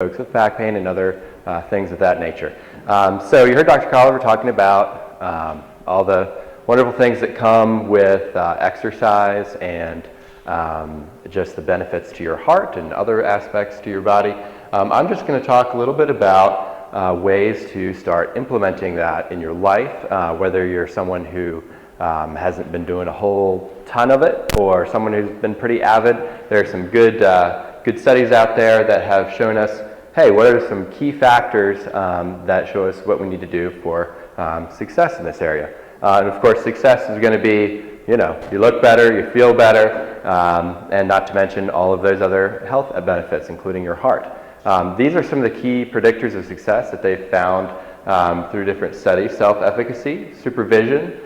folks with back pain and other things of that nature. So you heard Dr. Colliver talking about all the wonderful things that come with exercise and just the benefits to your heart and other aspects to your body. I'm just going to talk a little bit about ways to start implementing that in your life, whether you're someone who hasn't been doing a whole ton of it or someone who's been pretty avid. There are some good studies out there that have shown us, hey, what are some key factors that show us what we need to do for success in this area. And of course, success is going to be, you look better, you feel better, and not to mention all of those other health benefits, including your heart. These are some of the key predictors of success that they've found through different studies: self-efficacy, supervision,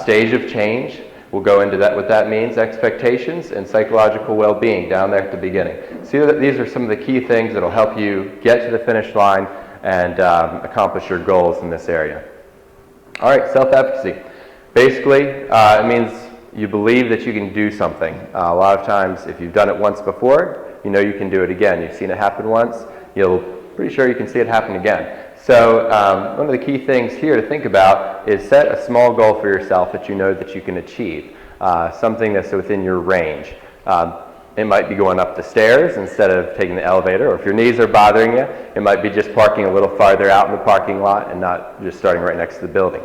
stage of change. We'll go into that, what that means, expectations, and psychological well-being down there at the beginning. See that these are some of the key things that will help you get to the finish line and accomplish your goals in this area. All right, self-efficacy. Basically, it means you believe that you can do something. A lot of times, if you've done it once before, you know you can do it again. You've seen it happen once, you're pretty sure you can see it happen again. So one of the key things here to think about is set a small goal for yourself that you know that you can achieve, something that's within your range. It might be going up the stairs instead of taking the elevator, or if your knees are bothering you, it might be just parking a little farther out in the parking lot and not just starting right next to the building.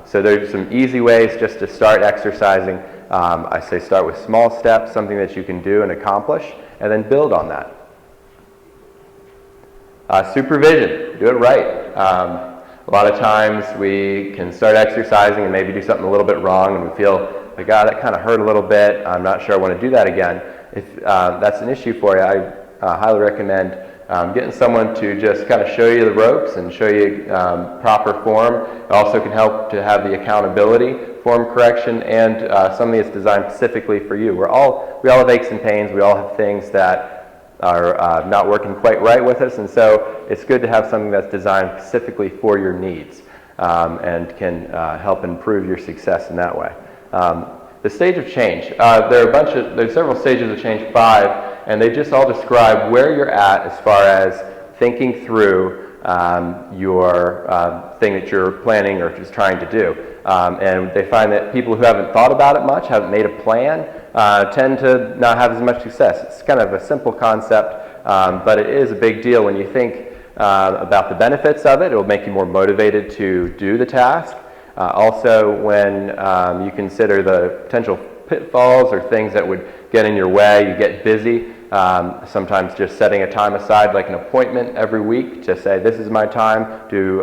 So there's some easy ways just to start exercising. I say start with small steps, something that you can do and accomplish, and then build on that. Supervision, do it right. A lot of times we can start exercising and maybe do something a little bit wrong and we feel like, God, that kind of hurt a little bit. I'm not sure I want to do that again. If that's an issue for you, I highly recommend getting someone to just kind of show you the ropes and show you proper form. It also can help to have the accountability, form correction, and something that's designed specifically for you. We all have aches and pains. We all have things that are not working quite right with us, and so it's good to have something that's designed specifically for your needs and can help improve your success in that way. The stage of change. There's several stages of change, 5, and they just all describe where you're at as far as thinking through your thing that you're planning or just trying to do. And they find that people who haven't thought about it much, haven't made a plan, tend to not have as much success. It's kind of a simple concept, but it is a big deal when you think about the benefits of it. It will make you more motivated to do the task. Also, when you consider the potential pitfalls or things that would get in your way, you get busy. Sometimes just setting a time aside, like an appointment every week, to say, this is my time to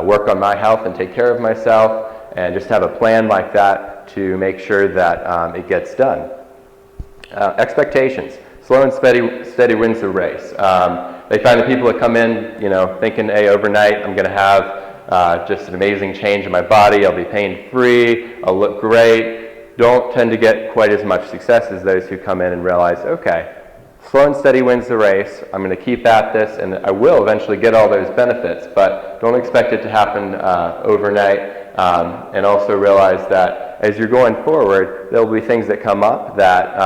work on my health and take care of myself, and just have a plan like that to make sure that it gets done. Expectations. Slow and steady wins the race. They find the people that come in, thinking, hey, overnight I'm going to have just an amazing change in my body, I'll be pain-free, I'll look great, don't tend to get quite as much success as those who come in and realize, okay, slow and steady wins the race, I'm going to keep at this, and I will eventually get all those benefits, but don't expect it to happen overnight, and also realize that as you're going forward, there will be things that come up that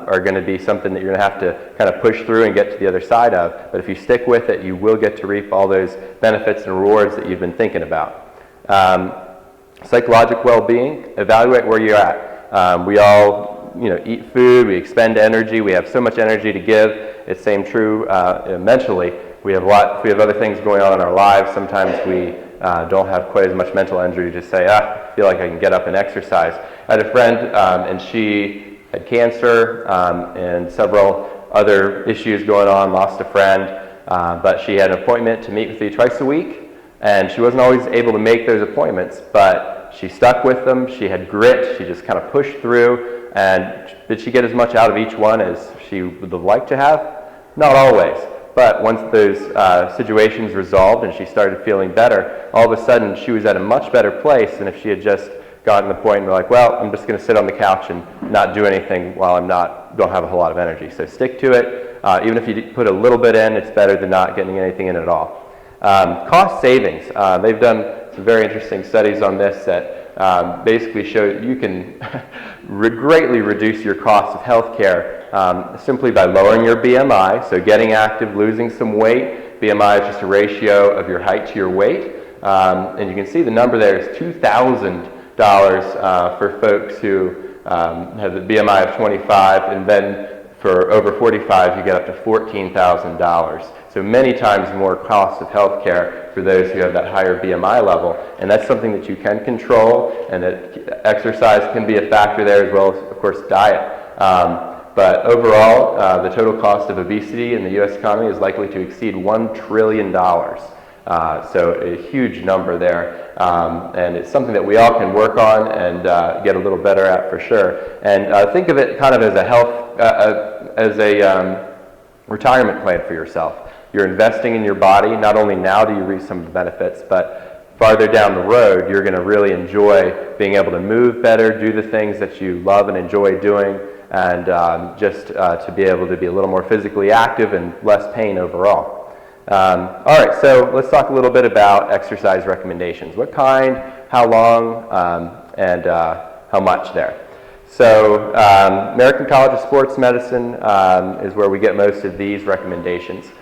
are going to be something that you're going to have to kind of push through and get to the other side of. But if you stick with it, you will get to reap all those benefits and rewards that you've been thinking about. Psychological well-being, evaluate where you're at. We all eat food, we expend energy, we have so much energy to give. It's same true mentally. We have other things going on in our lives. Sometimes we don't have quite as much mental energy to say, I feel like I can get up and exercise. I had a friend, and she had cancer and several other issues going on, lost a friend, but she had an appointment to meet with you twice a week, and she wasn't always able to make those appointments, but she stuck with them, she had grit, she just kind of pushed through, and did she get as much out of each one as she would have liked to have? Not always. But once those situations resolved and she started feeling better, all of a sudden she was at a much better place than if she had just gotten to the point and like, well, I'm just going to sit on the couch and not do anything while don't have a whole lot of energy. So stick to it. Even if you put a little bit in, it's better than not getting anything in at all. Cost savings. They've done some very interesting studies on this that basically show you can greatly reduce your cost of health care simply by lowering your BMI. So getting active, losing some weight. BMI is just a ratio of your height to your weight. And you can see the number there is $2,000 for folks who have a BMI of 25, and then for over 45 you get up to $14,000. So many times more cost of health care for those who have that higher BMI level, and that's something that you can control, and that exercise can be a factor there, as well as, of course, diet. But overall, the total cost of obesity in the U.S. economy is likely to exceed $1 trillion. So a huge number there, and it's something that we all can work on and get a little better at for sure. And think of it kind of as a retirement plan for yourself. You're investing in your body. Not only now do you reap some of the benefits, but farther down the road, you're going to really enjoy being able to move better, do the things that you love and enjoy doing, and just to be able to be a little more physically active and less pain overall. All right, so let's talk a little bit about exercise recommendations. What kind, how long, and how much there. So American College of Sports Medicine is where we get most of these recommendations.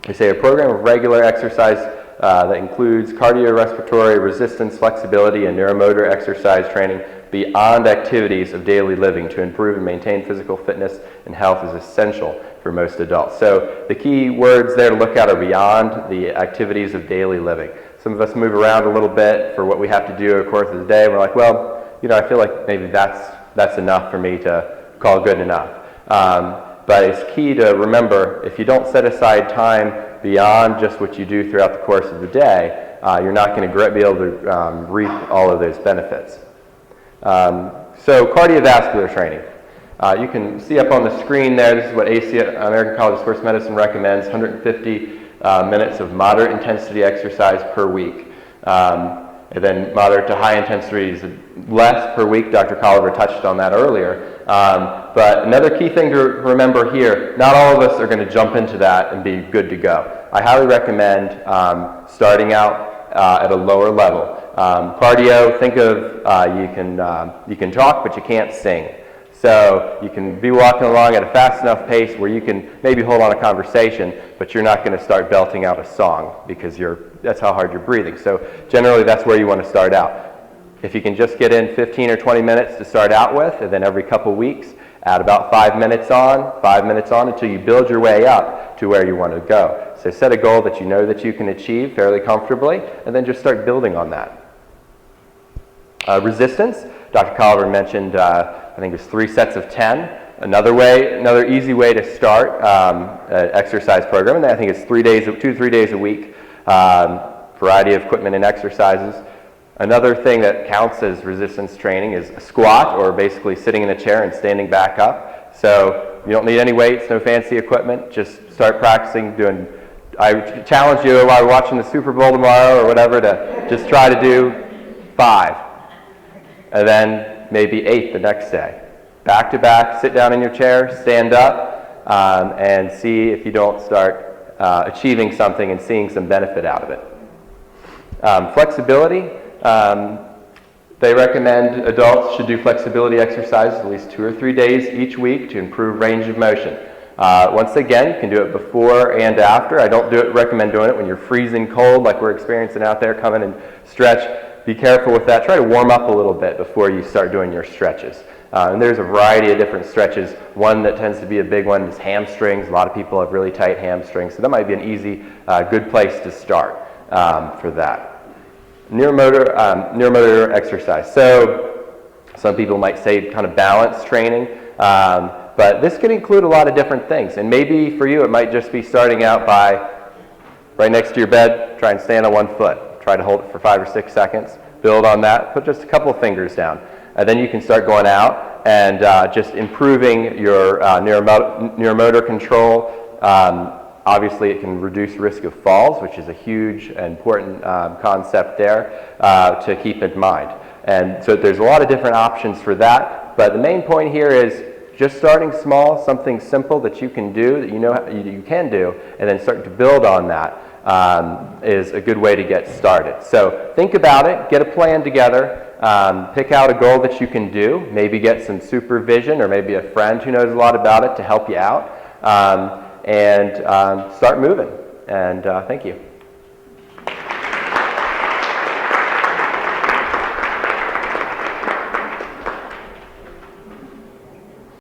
We say a program of regular exercise that includes cardiorespiratory, resistance, flexibility, and neuromotor exercise training beyond activities of daily living to improve and maintain physical fitness and health is essential for most adults. So the key words there to look at are beyond the activities of daily living. Some of us move around a little bit for what we have to do over the course of the day. We're like, well, you know, I feel like maybe that's enough for me to call good enough. But it's key to remember, if you don't set aside time beyond just what you do throughout the course of the day, you're not going to be able to reap all of those benefits. So cardiovascular training. You can see up on the screen there, this is what American College of Sports Medicine recommends, 150 minutes of moderate intensity exercise per week. And then moderate to high intensity is less per week. Dr. Colliver touched on that earlier. But another key thing to remember here, not all of us are going to jump into that and be good to go. I highly recommend starting out at a lower level. Cardio, think of you can talk, but you can't sing. So you can be walking along at a fast enough pace where you can maybe hold on a conversation, but you're not going to start belting out a song because that's how hard you're breathing. So generally that's where you want to start out. If you can just get in 15 or 20 minutes to start out with, and then every couple weeks add about 5 minutes on until you build your way up to where you want to go. So set a goal that you know that you can achieve fairly comfortably, and then just start building on that. Resistance, Dr. Colliver mentioned, I think it was 3 sets of 10. Another easy way to start an exercise program, and I think it's 2 to 3 days a week, variety of equipment and exercises. Another thing that counts as resistance training is a squat, or basically sitting in a chair and standing back up. So you don't need any weights, no fancy equipment, just start practicing doing. I challenge you while you're watching the Super Bowl tomorrow or whatever to just try to do 5, and then maybe 8 the next day. Back to back, sit down in your chair, stand up, and see if you don't start achieving something and seeing some benefit out of it. Flexibility, they recommend adults should do flexibility exercises at least 2 or 3 days each week to improve range of motion. Once again, you can do it before and after. I don't recommend doing it when you're freezing cold like we're experiencing out there. Come in and stretch. Be careful with that. Try to warm up a little bit before you start doing your stretches. And there's a variety of different stretches. One that tends to be a big one is hamstrings. A lot of people have really tight hamstrings, so that might be an easy, good place to start for that. Neuromotor exercise. So some people might say kind of balance training, but this could include a lot of different things. And maybe for you it might just be starting out by right next to your bed, try and stand on 1 foot. Try to hold it for 5 or 6 seconds. Build on that. Put just a couple of fingers down. And then you can start going out and just improving your neuromotor control. Obviously, it can reduce risk of falls, which is a huge and important concept there to keep in mind. And so there's a lot of different options for that. But the main point here is just starting small, something simple that you can do, that you know you can do, and then starting to build on that. Is a good way to get started. So think about it, get a plan together, Pick out a goal that you can do, maybe get some supervision or maybe a friend who knows a lot about it to help you out, and start moving. And thank you.